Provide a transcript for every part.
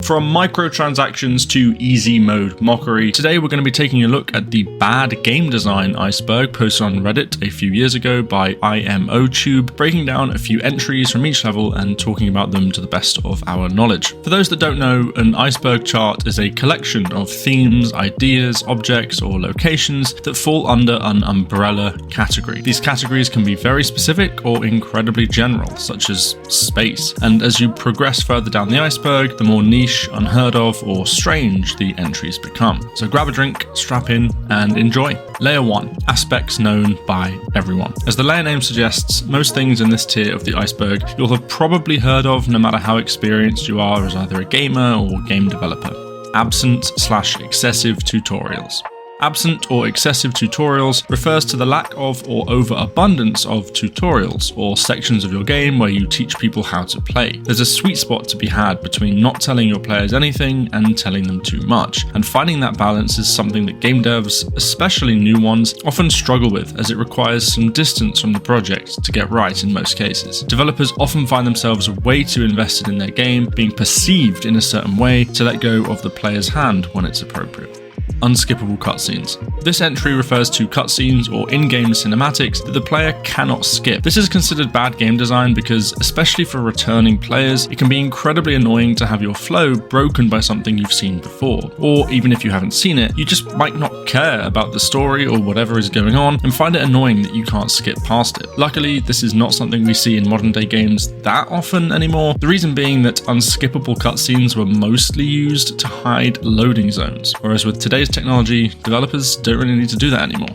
From microtransactions to easy mode mockery, today we're going to be taking a look at the bad game design iceberg posted on Reddit a few years ago by IMOTube, breaking down a few entries from each level and talking about them to the best of our knowledge. For those that don't know, an iceberg chart is a collection of themes, ideas, objects, or locations that fall under an umbrella category. These categories can be very specific or incredibly general, such as space, and as you progress further down the iceberg, the more niche, unheard of, or strange the entries become. So grab a drink, strap in, and enjoy. Layer 1. Aspects known by everyone. As the layer name suggests, most things in this tier of the iceberg you'll have probably heard of no matter how experienced you are as either a gamer or game developer. Absent/excessive tutorials. Absent or excessive tutorials refers to the lack of or overabundance of tutorials, or sections of your game where you teach people how to play. There's a sweet spot to be had between not telling your players anything and telling them too much, and finding that balance is something that game devs, especially new ones, often struggle with, as it requires some distance from the project to get right in most cases. Developers often find themselves way too invested in their game, being perceived in a certain way, to let go of the player's hand when it's appropriate. Unskippable cutscenes. This entry refers to cutscenes or in-game cinematics that the player cannot skip. This is considered bad game design because, especially for returning players, it can be incredibly annoying to have your flow broken by something you've seen before. Or even if you haven't seen it, you just might not care about the story or whatever is going on and find it annoying that you can't skip past it. Luckily, this is not something we see in modern day games that often anymore, the reason being that unskippable cutscenes were mostly used to hide loading zones, whereas with today's technology, developers don't really need to do that anymore.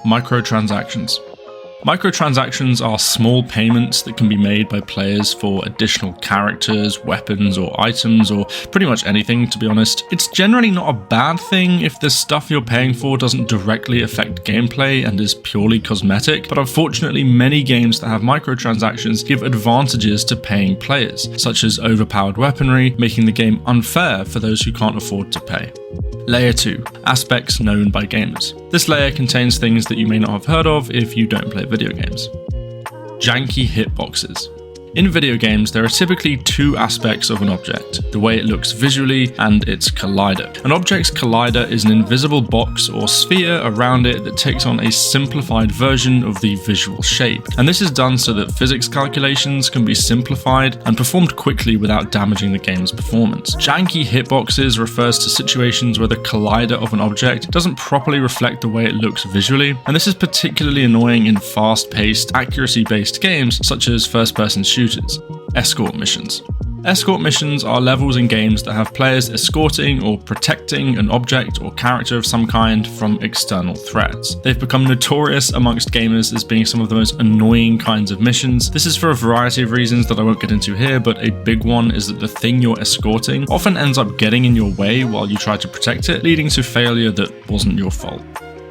Microtransactions. Microtransactions are small payments that can be made by players for additional characters, weapons, or items, or pretty much anything, to be honest. It's generally not a bad thing if the stuff you're paying for doesn't directly affect gameplay and is purely cosmetic, but unfortunately many games that have microtransactions give advantages to paying players, such as overpowered weaponry, making the game unfair for those who can't afford to pay. Layer 2. Aspects known by gamers. This layer contains things that you may not have heard of if you don't play video games. Janky hitboxes. In video games, there are typically two aspects of an object: the way it looks visually and its collider. An object's collider is an invisible box or sphere around it that takes on a simplified version of the visual shape, and this is done so that physics calculations can be simplified and performed quickly without damaging the game's performance. Janky hitboxes refers to situations where the collider of an object doesn't properly reflect the way it looks visually, and this is particularly annoying in fast-paced, accuracy-based games such as first-person shooters. Escort missions. Escort missions are levels in games that have players escorting or protecting an object or character of some kind from external threats. They've become notorious amongst gamers as being some of the most annoying kinds of missions. This is for a variety of reasons that I won't get into here, but a big one is that the thing you're escorting often ends up getting in your way while you try to protect it, leading to failure that wasn't your fault.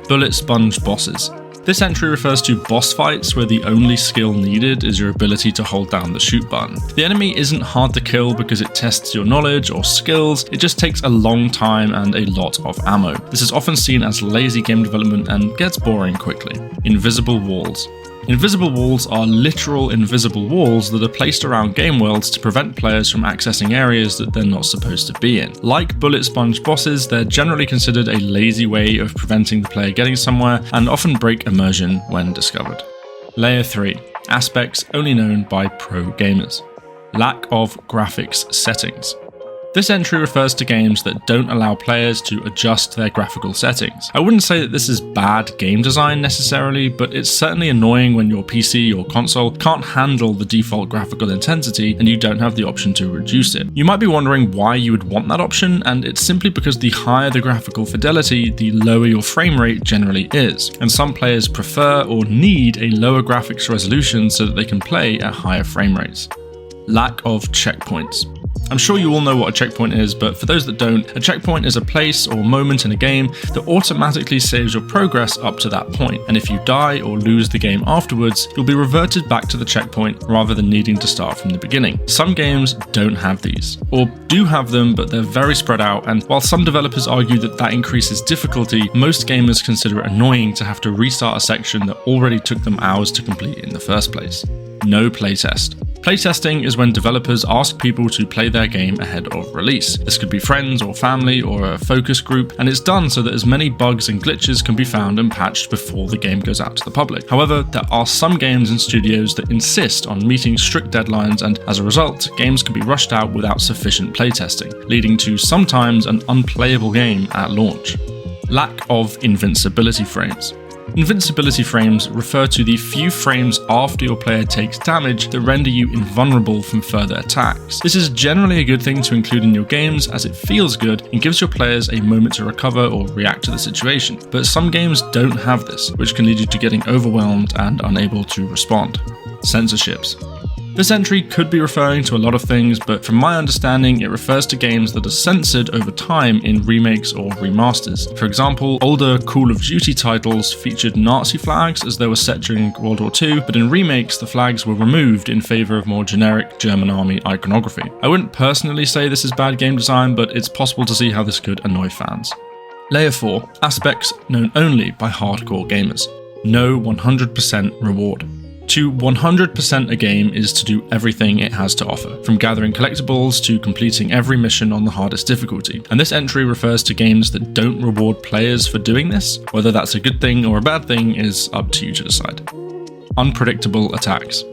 Bullet sponge bosses. This entry refers to boss fights where the only skill needed is your ability to hold down the shoot button. The enemy isn't hard to kill because it tests your knowledge or skills, it just takes a long time and a lot of ammo. This is often seen as lazy game development and gets boring quickly. Invisible walls. Invisible walls are literal invisible walls that are placed around game worlds to prevent players from accessing areas that they're not supposed to be in. Like bullet sponge bosses, they're generally considered a lazy way of preventing the player getting somewhere and often break immersion when discovered. Layer 3. Aspects only known by pro gamers. Lack of graphics settings. This entry refers to games that don't allow players to adjust their graphical settings. I wouldn't say that this is bad game design necessarily, but it's certainly annoying when your PC or console can't handle the default graphical intensity and you don't have the option to reduce it. You might be wondering why you would want that option, and it's simply because the higher the graphical fidelity, the lower your frame rate generally is, and some players prefer or need a lower graphics resolution so that they can play at higher frame rates. Lack of checkpoints. I'm sure you all know what a checkpoint is, but for those that don't, a checkpoint is a place or moment in a game that automatically saves your progress up to that point, and if you die or lose the game afterwards, you'll be reverted back to the checkpoint rather than needing to start from the beginning. Some games don't have these, or do have them, but they're very spread out, and while some developers argue that that increases difficulty, most gamers consider it annoying to have to restart a section that already took them hours to complete in the first place. No playtest. Playtesting is when developers ask people to play their game ahead of release. This could be friends or family or a focus group, and it's done so that as many bugs and glitches can be found and patched before the game goes out to the public. However, there are some games and studios that insist on meeting strict deadlines, and as a result, games can be rushed out without sufficient playtesting, leading to sometimes an unplayable game at launch. Lack of invincibility frames. Invincibility frames refer to the few frames after your player takes damage that render you invulnerable from further attacks. This is generally a good thing to include in your games as it feels good and gives your players a moment to recover or react to the situation, but some games don't have this, which can lead you to getting overwhelmed and unable to respond. Censorships. This entry could be referring to a lot of things, but from my understanding, it refers to games that are censored over time in remakes or remasters. For example, older Call of Duty titles featured Nazi flags as they were set during World War II, but in remakes, the flags were removed in favour of more generic German army iconography. I wouldn't personally say this is bad game design, but it's possible to see how this could annoy fans. Layer 4. Aspects known only by hardcore gamers. No 100% reward. To 100% a game is to do everything it has to offer, from gathering collectibles to completing every mission on the hardest difficulty, and this entry refers to games that don't reward players for doing this. Whether that's a good thing or a bad thing is up to you to decide. Unpredictable attacks.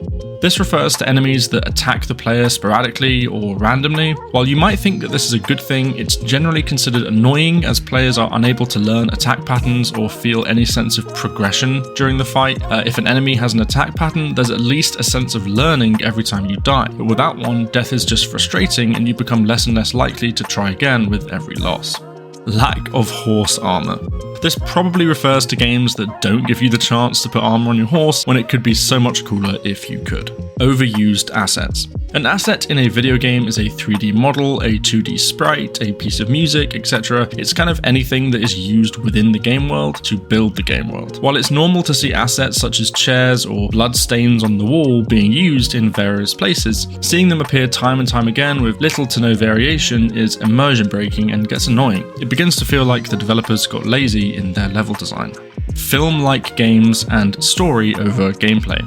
This refers to enemies that attack the player sporadically or randomly. While you might think that this is a good thing, it's generally considered annoying as players are unable to learn attack patterns or feel any sense of progression during the fight. If an enemy has an attack pattern, there's at least a sense of learning every time you die, but without one, death is just frustrating and you become less and less likely to try again with every loss. Lack of horse armor. This probably refers to games that don't give you the chance to put armor on your horse when it could be so much cooler if you could. Overused assets. An asset in a video game is a 3D model, a 2D sprite, a piece of music, etc. It's kind of anything that is used within the game world to build the game world. While it's normal to see assets such as chairs or blood stains on the wall being used in various places, seeing them appear time and time again with little to no variation is immersion breaking and gets annoying. It begins to feel like the developers got lazy in their level design. Film-like games and story over gameplay.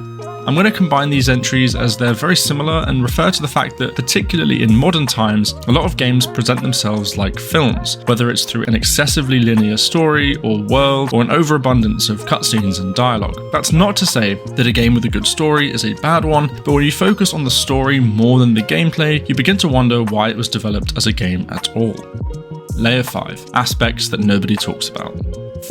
I'm going to combine these entries as they're very similar and refer to the fact that, particularly in modern times, a lot of games present themselves like films, whether it's through an excessively linear story or world or an overabundance of cutscenes and dialogue. That's not to say that a game with a good story is a bad one, but when you focus on the story more than the gameplay, you begin to wonder why it was developed as a game at all. Layer 5. Aspects that nobody talks about.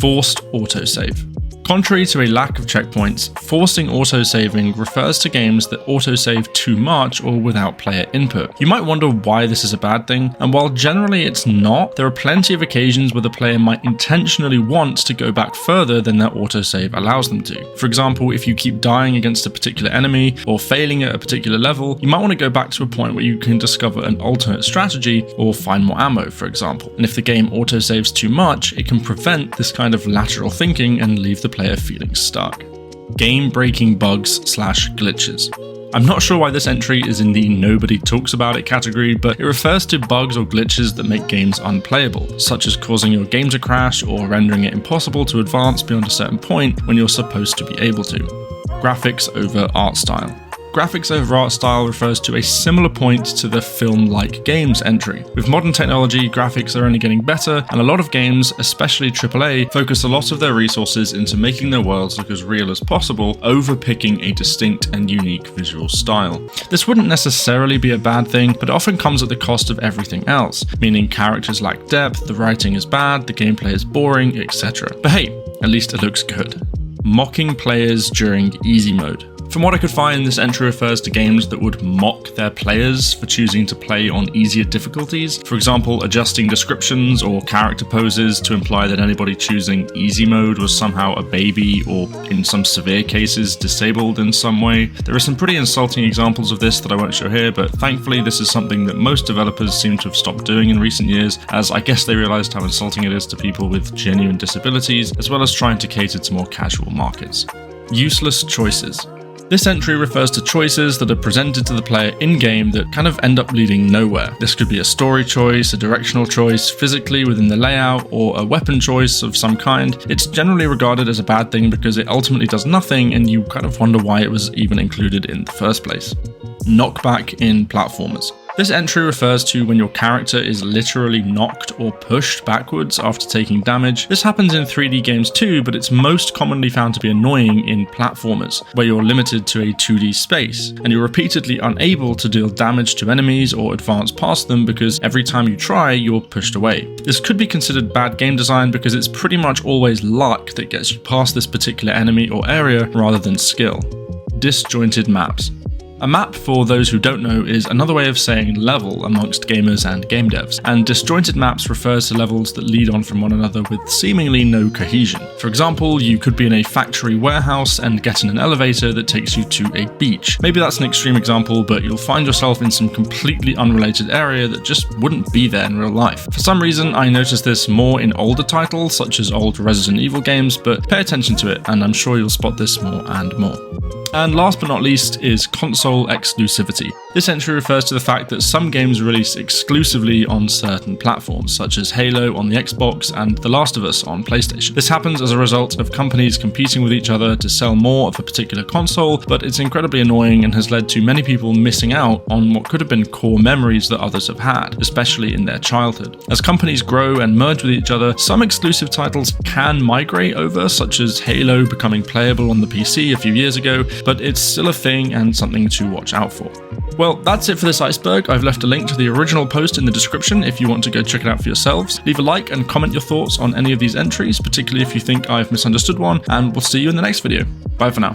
Forced autosave. Contrary to a lack of checkpoints, forcing autosaving refers to games that autosave too much or without player input. You might wonder why this is a bad thing, and while generally it's not, there are plenty of occasions where the player might intentionally want to go back further than their autosave allows them to. For example, if you keep dying against a particular enemy or failing at a particular level, you might want to go back to a point where you can discover an alternate strategy or find more ammo, for example. And if the game autosaves too much, it can prevent this kind of lateral thinking and leave the player feeling stuck. Game-breaking bugs/glitches. I'm not sure why this entry is in the nobody talks about it category, but it refers to bugs or glitches that make games unplayable, such as causing your game to crash or rendering it impossible to advance beyond a certain point when you're supposed to be able to. Graphics over art style. Graphics over art style refers to a similar point to the film-like games entry. With modern technology, graphics are only getting better, and a lot of games, especially AAA, focus a lot of their resources into making their worlds look as real as possible, over picking a distinct and unique visual style. This wouldn't necessarily be a bad thing, but it often comes at the cost of everything else, meaning characters lack depth, the writing is bad, the gameplay is boring, etc. But hey, at least it looks good. Mocking players during easy mode. From what I could find, this entry refers to games that would mock their players for choosing to play on easier difficulties. For example, adjusting descriptions or character poses to imply that anybody choosing easy mode was somehow a baby or, in some severe cases, disabled in some way. There are some pretty insulting examples of this that I won't show here, but thankfully this is something that most developers seem to have stopped doing in recent years, as I guess they realized how insulting it is to people with genuine disabilities, as well as trying to cater to more casual markets. Useless choices. This entry refers to choices that are presented to the player in-game that kind of end up leading nowhere. This could be a story choice, a directional choice, physically within the layout, or a weapon choice of some kind. It's generally regarded as a bad thing because it ultimately does nothing and you kind of wonder why it was even included in the first place. Knockback in platformers. This entry refers to when your character is literally knocked or pushed backwards after taking damage. This happens in 3D games too, but it's most commonly found to be annoying in platformers, where you're limited to a 2D space, and you're repeatedly unable to deal damage to enemies or advance past them because every time you try, you're pushed away. This could be considered bad game design because it's pretty much always luck that gets you past this particular enemy or area rather than skill. Disjointed maps. A map, for those who don't know, is another way of saying level amongst gamers and game devs, and disjointed maps refers to levels that lead on from one another with seemingly no cohesion. For example, you could be in a factory warehouse and get in an elevator that takes you to a beach. Maybe that's an extreme example, but you'll find yourself in some completely unrelated area that just wouldn't be there in real life. For some reason, I noticed this more in older titles, such as old Resident Evil games, but pay attention to it, and I'm sure you'll spot this more and more. And last but not least is console exclusivity. This entry refers to the fact that some games release exclusively on certain platforms, such as Halo on the Xbox and The Last of Us on PlayStation. This happens as a result of companies competing with each other to sell more of a particular console, but it's incredibly annoying and has led to many people missing out on what could have been core memories that others have had, especially in their childhood. As companies grow and merge with each other, some exclusive titles can migrate over, such as Halo becoming playable on the PC a few years ago, but it's still a thing and something to watch out for. Well, that's it for this iceberg. I've left a link to the original post in the description if you want to go check it out for yourselves. Leave a like and comment your thoughts on any of these entries, particularly if you think I've misunderstood one, and we'll see you in the next video. Bye for now.